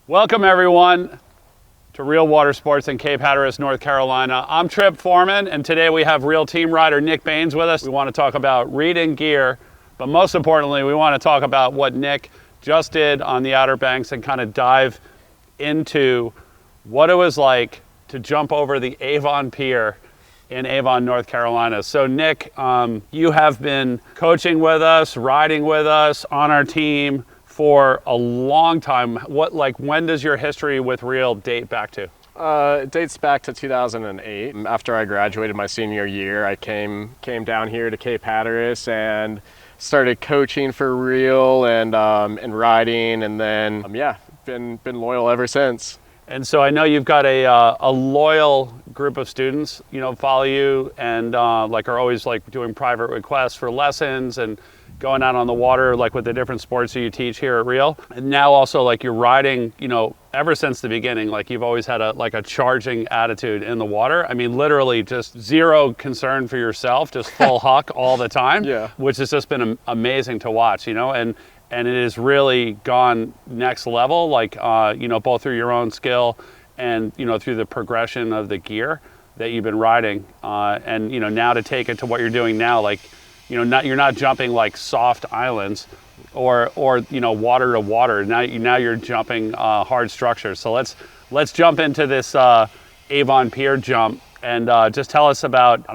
Welcome everyone to Real Water Sports in Cape Hatteras, North Carolina. I'm Trip Forman, and today we have Real team rider Nick Baines with us. We want to talk about reading gear, but most importantly, we want to talk about what Nick just did on the Outer Banks and kind of dive into what it was like to jump over the Avon Pier in Avon, North Carolina. So Nick, you have been coaching with us, riding with us on our team for a long time. When does your history with Real date back to? It dates back to 2008. After I graduated my senior year, I came down here to Cape Hatteras and started coaching for Real and riding, and then been loyal ever since. And so I know you've got a loyal group of students, follow you and are always doing private requests for lessons and going out on the water, with the different sports that you teach here at Real. And now also you're riding, ever since the beginning, you've always had a charging attitude in the water. I mean, literally just zero concern for yourself, just full huck all the time, Yeah. Which has just been amazing to watch, and it has really gone next level, both through your own skill and, through the progression of the gear that you've been riding. And, now to take it to what you're doing now, you're not jumping soft islands or water to water. Now you're jumping hard structures. So let's jump into this Avon Pier jump and just tell us about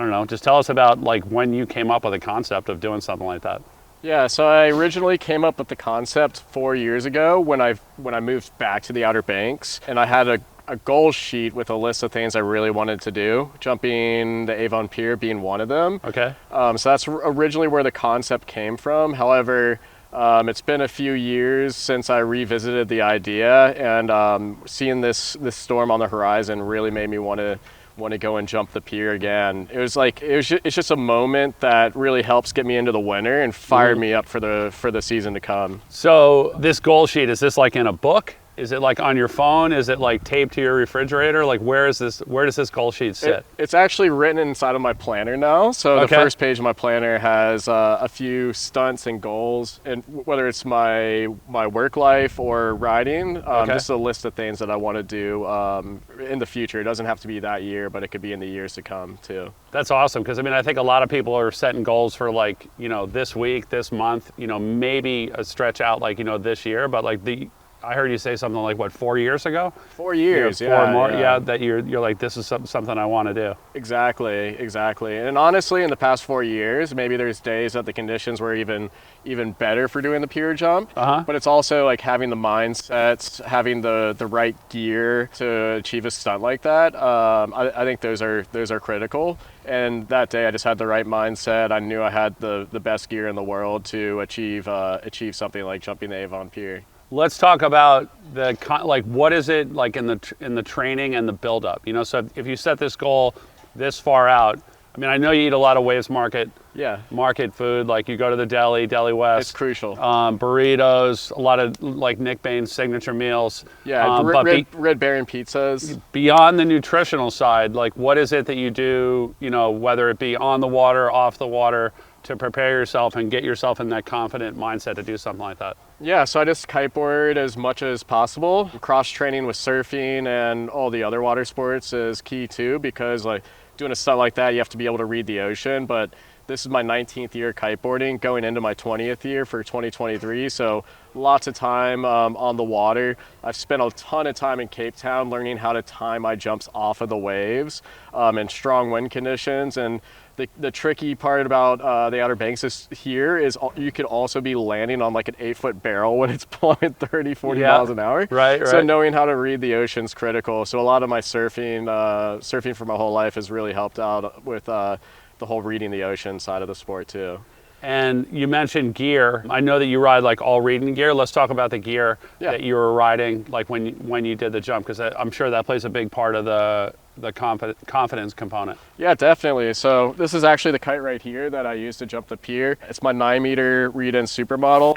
when you came up with the concept of doing something like that. Yeah, so I originally came up with the concept 4 years ago when I moved back to the Outer Banks, and I had a goal sheet with a list of things I really wanted to do, jumping the Avon Pier being one of them. Okay. So that's originally where the concept came from. However, it's been a few years since I revisited the idea, and seeing this storm on the horizon really made me want to go and jump the pier again. It's just a moment that really helps get me into the winter and fire me up for the season to come. So this goal sheet, is this in a book? Is it on your phone? Is it taped to your refrigerator? Where does this goal sheet sit? It's actually written inside of my planner now. So the first page of my planner has a few stunts and goals, and whether it's my work life or riding, just a list of things that I want to do in the future. It doesn't have to be that year, but it could be in the years to come too. That's awesome, because I think a lot of people are setting goals for this week, this month, maybe a stretch out this year, but I heard you say something 4 years ago? 4 years, that you're this is something I want to do. Exactly. And honestly, in the past 4 years, maybe there's days that the conditions were even better for doing the pier jump. But it's also having the mindsets, having the right gear to achieve a stunt like that. I think those are critical. And that day, I just had the right mindset. I knew I had the best gear in the world to achieve something like jumping the Avon Pier. Let's talk about what is it in the training and the build-up. So if you set this goal this far out, I know you eat a lot of Waves Market food. You go to the deli West. It's crucial. Burritos, a lot of Nick Baines signature meals. Yeah, Red Baron pizzas. Beyond the nutritional side, what is it that you do? Whether it be on the water, off the water, to prepare yourself and get yourself in that confident mindset to do something like that? Yeah, so I just kiteboard as much as possible. Cross-training with surfing and all the other water sports is key too, because doing a stunt like that, you have to be able to read the ocean. But this is my 19th year kiteboarding, going into my 20th year for 2023. So lots of time on the water. I've spent a ton of time in Cape Town learning how to time my jumps off of the waves in strong wind conditions. And the tricky part about the Outer Banks is you could also be landing on an 8-foot barrel when it's blowing 30, 40 miles an hour. Right. So knowing how to read the ocean is critical. So a lot of my surfing for my whole life has really helped out with the whole reading the ocean side of the sport too. And you mentioned gear. I know that you ride all reading gear. Let's talk about the gear that you were riding when you did the jump, because I'm sure that plays a big part of the confidence component. Yeah, definitely. So this is actually the kite right here that I use to jump the pier. It's my 9-meter Reed-End Supermodel.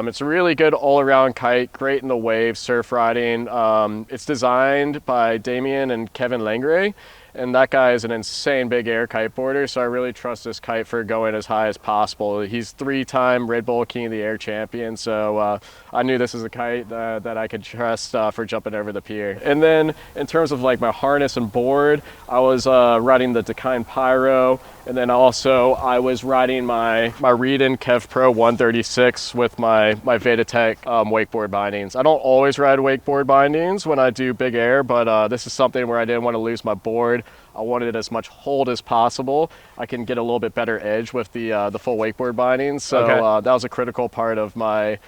It's a really good all-around kite, great in the waves, surf riding. It's designed by Damien and Kevin Langray, and that guy is an insane big air kiteboarder, so I really trust this kite for going as high as possible. He's 3-time Red Bull King of the Air champion, so I knew this is a kite that I could trust for jumping over the pier. And then in terms of like my harness and board, I was riding the Dakine Pyro, and then also I was riding my Reedon Kev Pro 136 with my Vedatech wakeboard bindings. I don't always ride wakeboard bindings when I do big air, but this is something where I didn't want to lose my board. I wanted as much hold as possible. I can get a little bit better edge with the full wakeboard bindings, so that was a critical part of my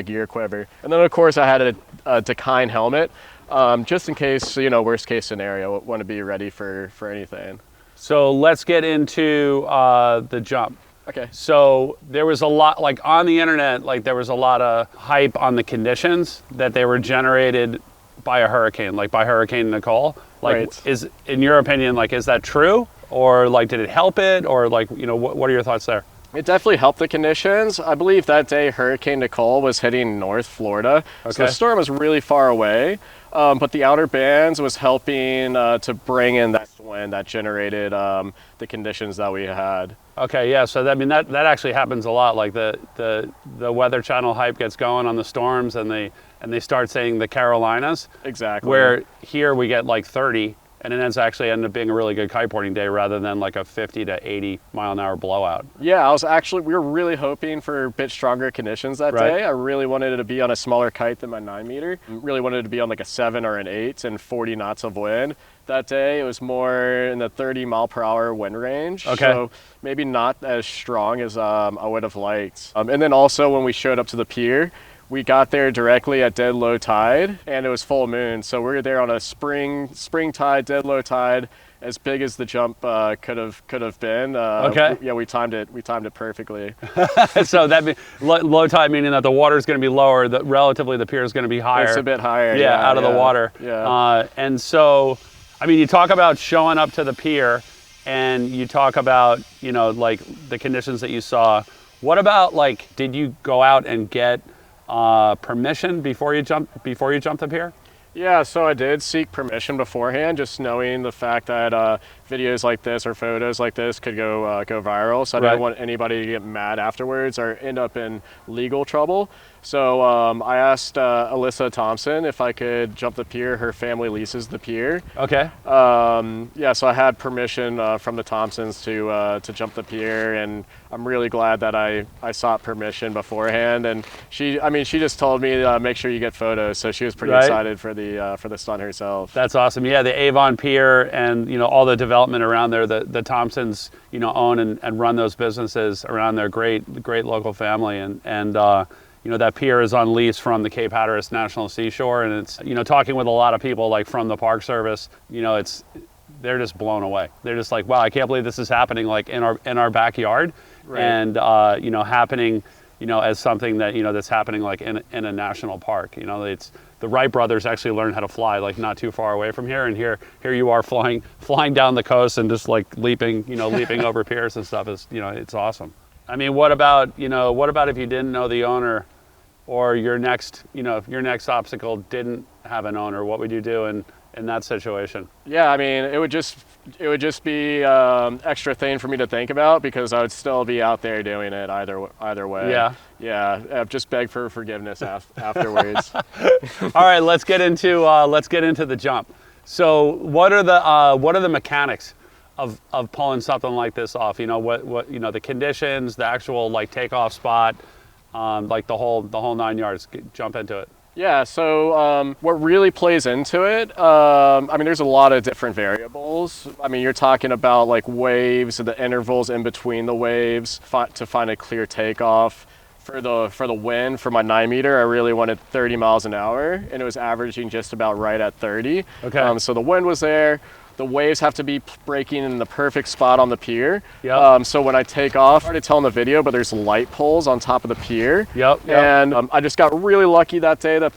gear quiver. And then of course I had a Dakine helmet, just in case, you know, worst case scenario, want to be ready for anything. So let's get into the jump. Okay. So there was a lot, like on the internet, like there was a lot of hype on the conditions that they were generated by a hurricane, like by Hurricane Nicole. Like, right. Is, in your opinion, like, is that true? Or like, did it help it? Or like, you know, what are your thoughts there? It definitely helped the conditions. I believe that day Hurricane Nicole was hitting North Florida. Okay. So the storm was really far away, but the outer bands was helping to bring in that wind that generated the conditions that we had. Okay, yeah, so that, I mean, that actually happens a lot. Like the Weather Channel hype gets going on the storms, and they start saying the Carolinas. Exactly. Where here we get like 30, and it ends actually ended up being a really good kiteboarding day rather than like a 50 to 80 mile an hour blowout. Yeah, we were really hoping for a bit stronger conditions that day. I really wanted it to be on a smaller kite than my 9-meter. Really wanted it to be on like a 7 or an 8 and 40 knots of wind. That day it was more in the 30 mile per hour wind range. Okay. So maybe not as strong as I would have liked. And then also when we showed up to the pier, we got there directly at dead low tide, and it was full moon. So we were there on a spring tide, dead low tide, as big as the jump could have been. Okay. Yeah, we timed it perfectly. So that low tide meaning that the water is going to be lower, relatively the pier is going to be higher. It's a bit higher. Yeah, out of the water. Yeah. And so, I mean, you talk about showing up to the pier, and you talk about, you know, like the conditions that you saw. What about, like, did you go out and get permission before you jumped the pier? Yeah, so I did seek permission beforehand, just knowing the fact that videos like this or photos like this could go viral. So I didn't want anybody to get mad afterwards or end up in legal trouble. So I asked Alyssa Thompson if I could jump the pier. Her family leases the pier. Okay. Yeah, so I had permission from the Thompsons to jump the pier, and I'm really glad that I sought permission beforehand. And she just told me make sure you get photos. So she was pretty excited for the stunt herself. That's awesome. Yeah, the Avon Pier and, you know, all the development around there. The Thompsons, you know, own and run those businesses around their great local family, and you know, that pier is on lease from the Cape Hatteras National Seashore, and it's, you know, talking with a lot of people like from the Park Service, you know, they're just blown away. They're just like, wow, I can't believe this is happening like in our backyard, and you know, happening, you know, as something that, you know, that's happening like in a national park. You know, it's the Wright brothers actually learned how to fly like not too far away from here, and here you are flying down the coast and just like leaping over piers and stuff. Is, you know, it's awesome. I mean, what about if you didn't know the owner, or your next obstacle didn't have an owner? What would you do in that situation? Yeah, I mean, it would just be extra thing for me to think about, because I would still be out there doing it either way. Yeah. Just beg for forgiveness afterwards. All right, let's get into the jump. So, what are the mechanics of pulling something like this off? You know, what you know, the conditions, the actual like takeoff spot, like the whole 9 yards. Jump into it. Yeah, so what really plays into it, I mean, there's a lot of different variables. I mean, you're talking about like waves, the intervals in between the waves to find a clear takeoff. For the wind, for my 9-meter, I really wanted 30 miles an hour, and it was averaging just about right at 30. Okay. So the wind was there. The waves have to be breaking in the perfect spot on the pier. Yep. So when I take off, hard to tell in the video, but there's light poles on top of the pier. Yep. And I just got really lucky that day that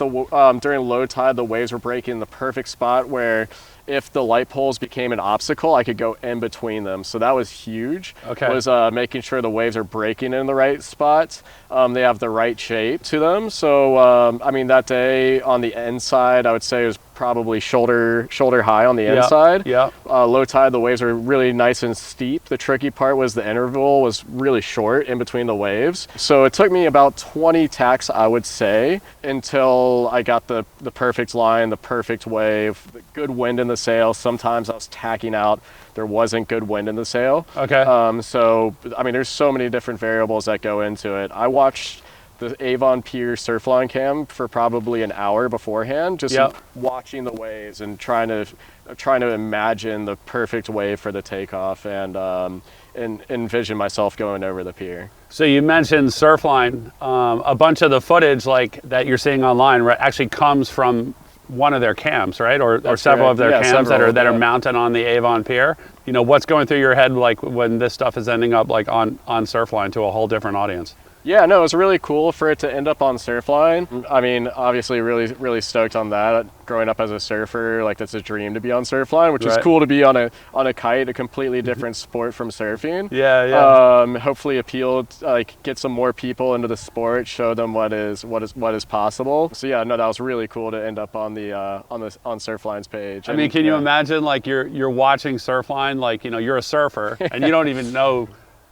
during low tide, the waves were breaking in the perfect spot where if the light poles became an obstacle, I could go in between them. So that was huge. Okay. Was making sure the waves are breaking in the right spots. They have the right shape to them. So I mean, that day on the inside, I would say it was probably shoulder high on the inside. Yeah. Low tide, the waves were really nice and steep. The tricky part was the interval was really short in between the waves. So it took me about 20 tacks, I would say, until I got the perfect line, the perfect wave, the good wind in the sail. Sometimes I was tacking out. There wasn't good wind in the sail. Okay. So, I mean, there's so many different variables that go into it. I watched the Avon Pier Surfline cam for probably an hour beforehand, just watching the waves and trying to imagine the perfect wave for the takeoff and envision myself going over the pier. So you mentioned Surfline. A bunch of the footage like that you're seeing online actually comes from one of their cams, right? Or several of their cams that are mounted on the Avon Pier. You know, what's going through your head like when this stuff is ending up like on Surfline to a whole different audience? Yeah, no, it was really cool for it to end up on Surfline. I mean, obviously really stoked on that. Growing up as a surfer, like that's a dream to be on Surfline, which is cool to be on a kite, a completely different sport from surfing. Yeah. Hopefully appeal, like get some more people into the sport, show them what is possible. So yeah, no, that was really cool to end up on Surfline's page. I mean, can you imagine like you're watching Surfline, like, you know, you're a surfer and you don't even know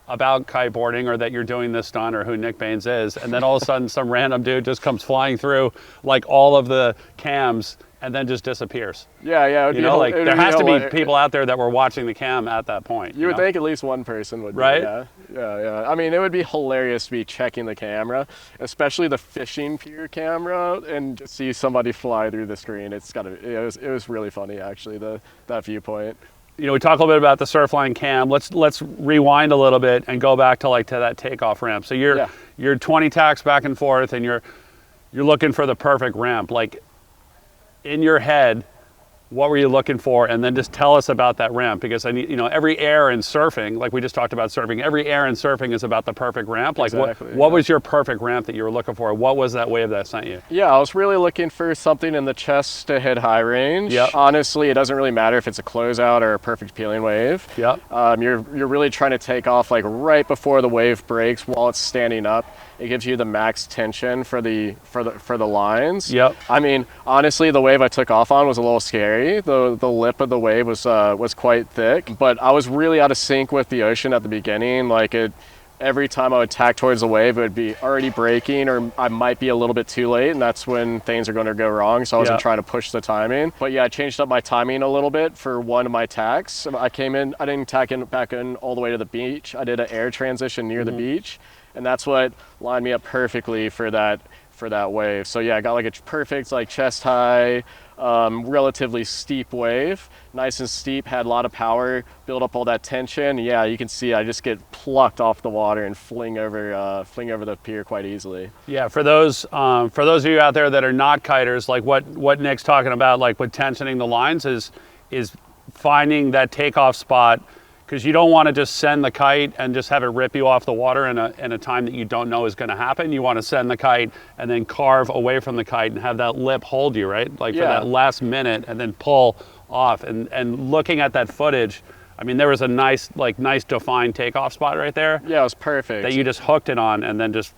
about kiteboarding or that you're doing this stunt or who Nick Baines is, and then all of a sudden some random dude just comes flying through like all of the cams and then just disappears. Yeah. You know, like there has to be people out there that were watching the cam at that point. You would think at least one person would be, right? Yeah. I mean, it would be hilarious to be checking the camera, especially the fishing pier camera, and just see somebody fly through the screen. It was really funny actually, that viewpoint. You know, we talk a little bit about the Surfline cam. Let's rewind a little bit and go back to that takeoff ramp. So you're 20 tacks back and forth, and you're looking for the perfect ramp. Like in your head, what were you looking for? And then just tell us about that ramp, because I need, you know, every air in surfing, like we just talked about surfing, every air in surfing is about the perfect ramp. Like exactly, what was your perfect ramp that you were looking for? What was that wave that sent you? Yeah, I was really looking for something in the chest to head high range. Yep. Honestly, it doesn't really matter if it's a closeout or a perfect peeling wave. Yep. You're really trying to take off like right before the wave breaks while it's standing up. It gives you the max tension for the lines. Yep. I mean, honestly, the wave I took off on was a little scary. The lip of the wave was quite thick, but I was really out of sync with the ocean at the beginning. Like every time I would tack towards the wave, it would be already breaking, or I might be a little bit too late, and that's when things are going to go wrong. So I wasn't trying to push the timing. But yeah, I changed up my timing a little bit for one of my tacks. I didn't tack back in all the way to the beach. I did an air transition near the beach. And that's what lined me up perfectly for that wave. So yeah, I got like a perfect like chest high, relatively steep wave, nice and steep, had a lot of power, build up all that tension. Yeah, you can see I just get plucked off the water and fling over the pier quite easily. Yeah, for those of you out there that are not kiters, like what Nick's talking about, like with tensioning the lines is finding that takeoff spot. Because you don't want to just send the kite and just have it rip you off the water in a time that you don't know is going to happen. You want to send the kite and then carve away from the kite and have that lip hold you, right? Like for that last minute, and then pull off. And looking at that footage, I mean, there was a nice defined takeoff spot right there. Yeah, it was perfect. That you just hooked it on and then just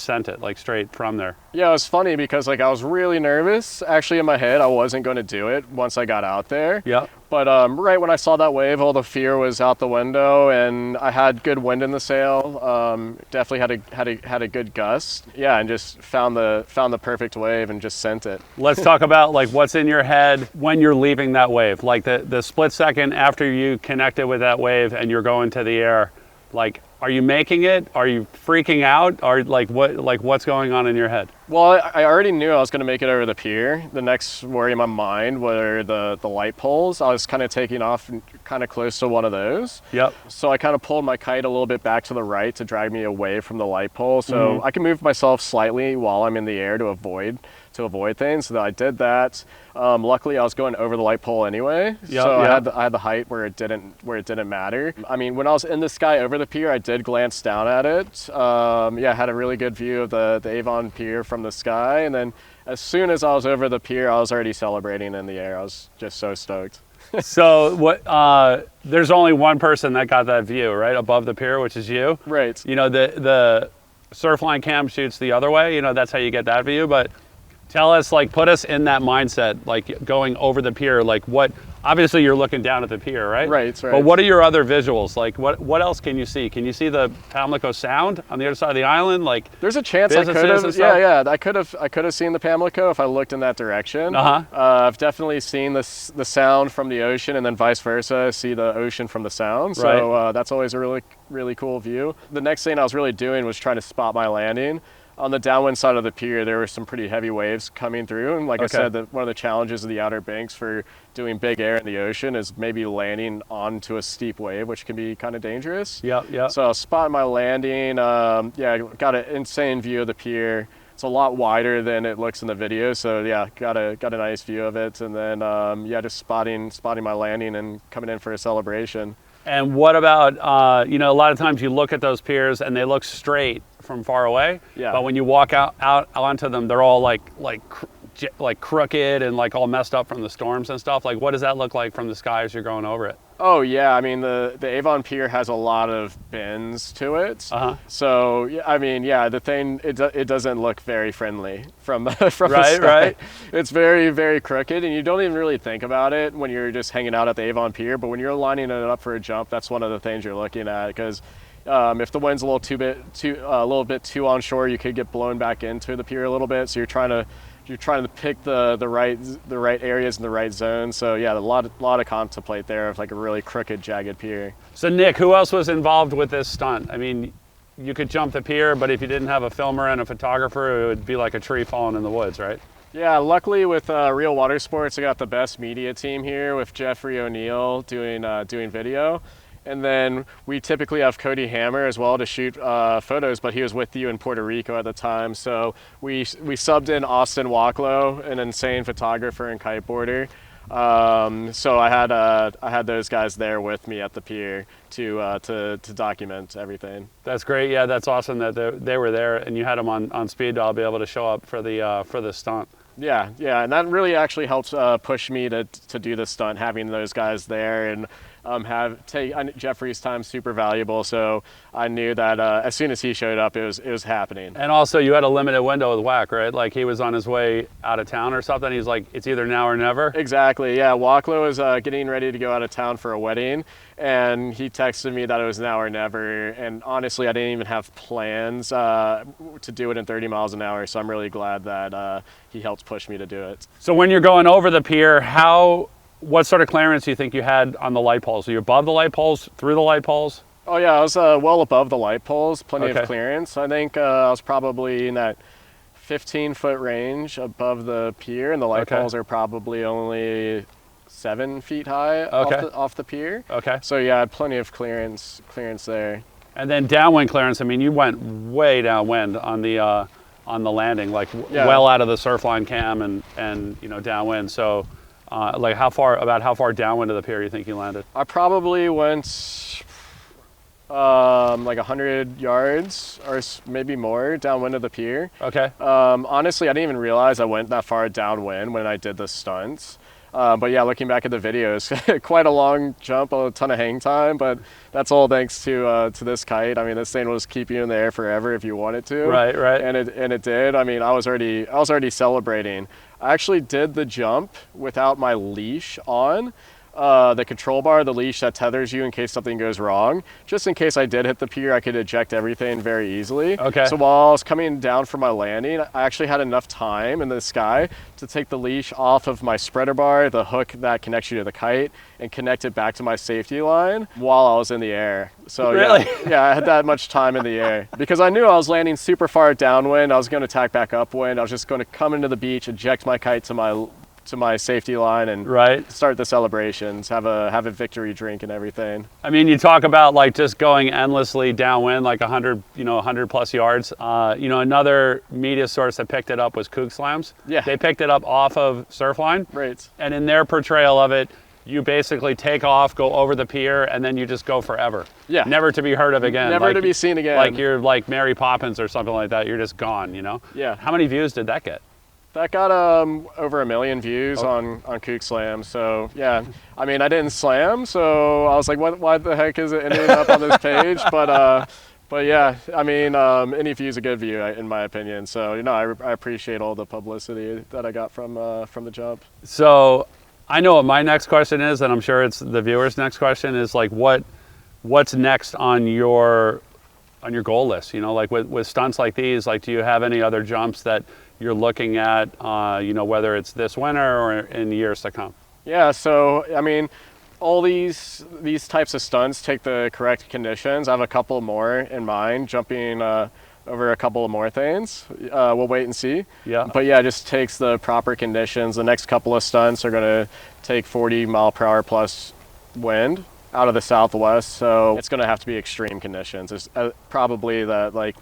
sent it like straight from there. Yeah, it was funny because like I was really nervous. Actually, in my head, I wasn't going to do it once I got out there. Yeah. But right when I saw that wave, all the fear was out the window, and I had good wind in the sail. Definitely had a good gust. Yeah, and just found the perfect wave and just sent it. Let's talk about like what's in your head when you're leaving that wave, like the split second after you connected with that wave and you're going to the air. Like, are you making it? Are you freaking out? Or what's going on in your head? Well, I already knew I was going to make it over the pier. The next worry in my mind were the light poles. I was kind of taking off kind of close to one of those. Yep. So I kind of pulled my kite a little bit back to the right to drag me away from the light pole. So I can move myself slightly while I'm in the air to avoid things. So I did that. Luckily, I was going over the light pole anyway. So I had the height where it didn't matter. I mean, when I was in the sky over the pier, I did glance down at it. I had a really good view of the Avon Pier from the sky, and then as soon as I was over the pier, I was already celebrating in the air. I was just so stoked. So what? There's only one person that got that view, right, above the pier, which is you. Right. You know, the Surfline cam shoots the other way. You know, that's how you get that view. But tell us, like, put us in that mindset, like going over the pier. Like, what? Obviously, you're looking down at the pier, right? Right. But what are your other visuals? Like, what else can you see? Can you see the Pamlico Sound on the other side of the island? Like, there's a chance I could have. Yeah. I could have seen the Pamlico if I looked in that direction. I've definitely seen the sound from the ocean, and then vice versa. See the ocean from the sound. So that's always a really cool view. The next thing I was really doing was trying to spot my landing. On the downwind side of the pier, there were some pretty heavy waves coming through. And like I said, one of the challenges of the Outer Banks for doing big air in the ocean is maybe landing onto a steep wave, which can be kind of dangerous. Yeah. So I was spotting my landing. Got an insane view of the pier. It's a lot wider than it looks in the video. So yeah, got a nice view of it. And then, just spotting my landing and coming in for a celebration. And what about, you know, a lot of times you look at those piers and they look straight from far away. Yeah. But when you walk out onto them, they're all like crooked and like all messed up from the storms and stuff. Like, what does that look like from the sky as you're going over it? Oh yeah, I mean the Avon Pier has a lot of bends to it. So I mean, yeah, the thing it doesn't look very friendly from the sky. Right. It's very, very crooked, and you don't even really think about it when you're just hanging out at the Avon Pier. But when you're lining it up for a jump, that's one of the things you're looking at, because if the wind's a little bit too onshore, you could get blown back into the pier a little bit. So you're trying to pick the right areas in the right zone. So yeah, a lot of contemplate there of like a really crooked, jagged pier. So Nick, who else was involved with this stunt? I mean, you could jump the pier, but if you didn't have a filmer and a photographer, it would be like a tree falling in the woods, right? Yeah, luckily with Real Water Sports, I got the best media team here with Jeffrey O'Neill doing video. And then we typically have Cody Hammer as well to shoot photos, but he was with you in Puerto Rico at the time. So we subbed in Austin Walklow, an insane photographer and kiteboarder. So I had those guys there with me at the pier to document everything. That's great. Yeah, that's awesome that they were there and you had them on speed dial be able to show up for the stunt. Yeah, and that really actually helps push me to do the stunt, having those guys there and Jeffrey's time super valuable. So I knew that as soon as he showed up, it was happening. And also, you had a limited window with Wack, right? Like he was on his way out of town or something. He's like, it's either now or never. Exactly. Yeah, Walklow was getting ready to go out of town for a wedding, and he texted me that it was now or never. And honestly, I didn't even have plans to do it in 30 miles an hour. So I'm really glad that he helped push me to do it. So when you're going over the pier, what sort of clearance do you think you had on the light poles? Are you above the light poles, through the light poles? Oh yeah, I was well above the light poles, plenty of clearance. I think I was probably in that 15-foot range above the pier, and the light poles are probably only 7 feet high off the pier. Okay. So yeah, I had plenty of clearance there. And then downwind clearance, I mean, you went way downwind on the landing, like well out of the Surfline cam and you know, downwind. So like how far downwind of the pier you think you landed? I probably went like 100 yards or maybe more downwind of the pier. Okay. Honestly, I didn't even realize I went that far downwind when I did the stunts. But yeah, looking back at the videos, quite a long jump, a ton of hang time, but that's all thanks to this kite. I mean, this thing will just keep you in the air forever if you want it to. Right. And it did. I mean, I was already celebrating. I actually did the jump without my leash on. The control bar, the leash that tethers you in case something goes wrong. Just in case I did hit the pier, I could eject everything very easily. Okay. So while I was coming down for my landing, I actually had enough time in the sky to take the leash off of my spreader bar, the hook that connects you to the kite, and connect it back to my safety line while I was in the air. So really? Yeah, I had that much time in the air because I knew I was landing super far downwind. I was going to tack back upwind. I was just going to come into the beach, eject my kite to my safety line and start the celebrations, have a victory drink and everything. I mean, you talk about like just going endlessly downwind, like 100 plus yards. Another media source that picked it up was Kook Slams. Yeah. They picked it up off of Surfline. Right. And in their portrayal of it, you basically take off, go over the pier, and then you just go forever. Yeah. Never to be heard of again. Never to be seen again. Like you're like Mary Poppins or something like that. You're just gone, you know? Yeah. How many views did that get? That got over 1 million views on Kook Slams. So yeah, I mean, I didn't slam, so I was like, why the heck is it ending up on this page? But yeah, I mean, any view is a good view in my opinion. So I appreciate all the publicity that I got from the jump. So I know what my next question is, and I'm sure it's the viewers' next question is like, what's next on your goal list? Like with stunts like these, like do you have any other jumps that you're looking at, whether it's this winter or in years to come? Yeah, so I mean, all these types of stunts take the correct conditions. I have a couple more in mind, jumping over a couple of more things. We'll wait and see. Yeah. But yeah, it just takes the proper conditions. The next couple of stunts are going to take 40 mile per hour plus wind out of the southwest, so it's going to have to be extreme conditions. It's probably that like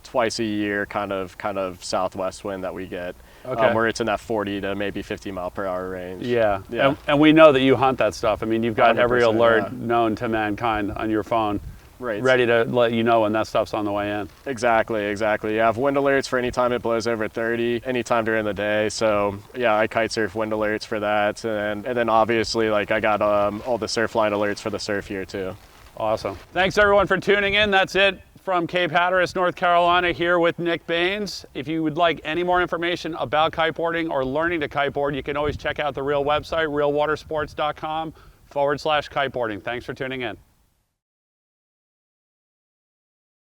twice a year kind of southwest wind that we get, where it's in that 40 to maybe 50 mile per hour range. Yeah. And we know that you hunt that stuff. I mean, you've got every alert yeah. known to mankind on your phone, right, ready to let you know when that stuff's on the way in. Exactly. You have wind alerts for any time it blows over 30, anytime during the day. So yeah, I kite surf wind alerts for that, and then obviously like I got all the Surfline alerts for the surf here too. Awesome. Thanks everyone for tuning in. That's it from Cape Hatteras, North Carolina, here with Nick Baines. If you would like any more information about kiteboarding or learning to kiteboard, you can always check out the Real website, realwatersports.com/kiteboarding. Thanks for tuning in.